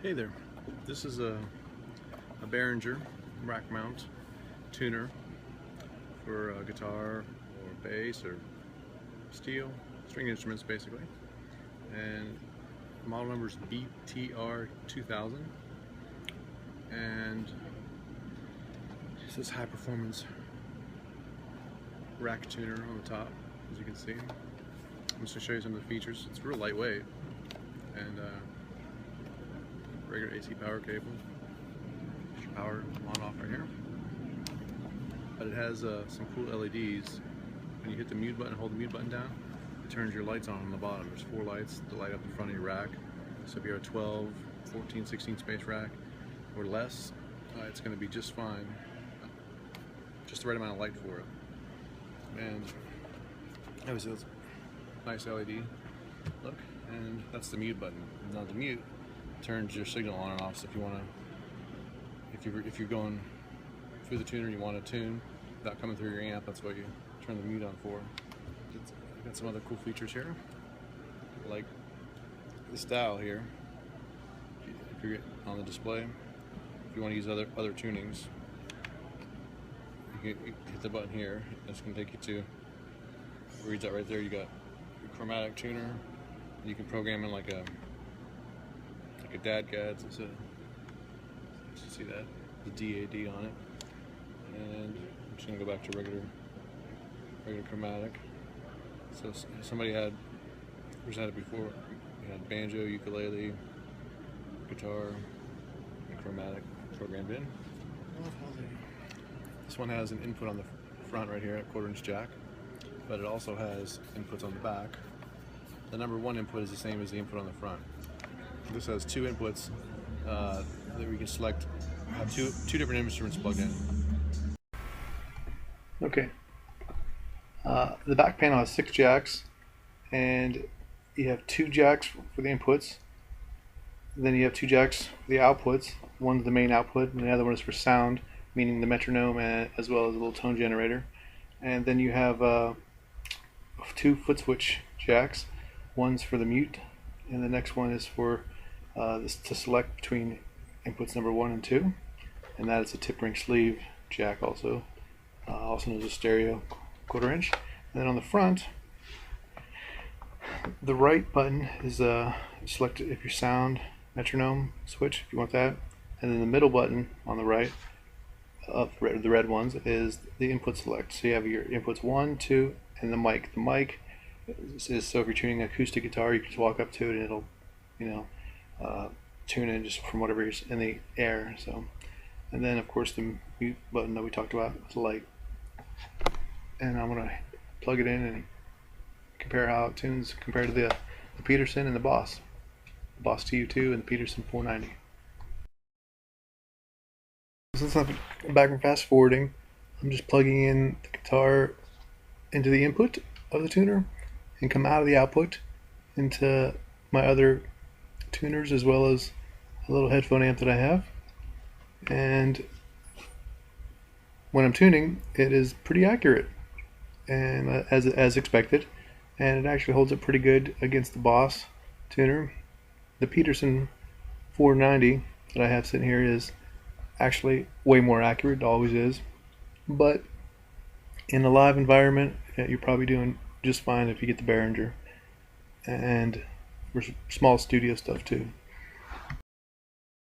Hey there, this is a Behringer rack mount tuner for guitar or bass or steel, string instruments basically. And model number is BTR2000, and it's this high performance rack tuner on the top, as you can see. I'm just going to show you some of the features. It's real lightweight, and regular AC power cable, power on off right here, but it has some cool LEDs. When you hit the mute button, hold the mute button down, it turns your lights on the bottom. There's 4 lights to light up the front of your rack. So if you're a 12, 14, 16 space rack or less, it's going to be just fine. Just the right amount of light for it. And obviously it's a nice LED look, and that's the mute button. Now the mute turns your signal on and off. So if you want to, if you're going through the tuner and you want to tune without coming through your amp, that's what you turn the mute on for. I've got some other cool features here, like this dial here. If you're on the display, if you want to use other tunings, you hit the button here. It's going to take you to, it reads out right there. You got your chromatic tuner. You can program in like a DAD, so you see that, the DAD on it. And I'm just going to go back to regular chromatic. So somebody had it before. You had banjo, ukulele, guitar, and chromatic programmed in. This one has an input on the front right here, a 1/4 inch jack, but it also has inputs on the back. The number 1 input is the same as the input on the front. This has 2 inputs that we can select, have two different instruments plugged in. Okay. The back panel has 6 jacks, and you have 2 jacks for the inputs. Then you have 2 jacks for the outputs. One's the main output, and the other one is for sound, meaning the metronome as well as a little tone generator. And then you have 2 foot switch jacks. One's for the mute, and the next one is for to select between inputs number 1 and 2, and that is a tip ring sleeve jack, also known as a stereo 1/4 inch. And then on the front, the right button is select if your sound metronome switch, if you want that, and then the middle button on the right of the red ones is the input select. So you have your inputs 1, 2, and the mic. The mic is so if you're tuning acoustic guitar, you can just walk up to it and it'll, tune in just from whatever is in the air. So, and then of course the mute button that we talked about with the light. And I'm gonna plug it in and compare how it tunes compared to the Peterson and the Boss TU3 and the Peterson 490. Since I'm back from fast forwarding, I'm just plugging in the guitar into the input of the tuner and come out of the output into my other tuners, as well as a little headphone amp that I have. And when I'm tuning, it is pretty accurate, and as expected, and it actually holds up pretty good against the Boss tuner. The Peterson 490 that I have sitting here is actually way more accurate. It always is, but in a live environment, you're probably doing just fine if you get the Behringer, and for small studio stuff too.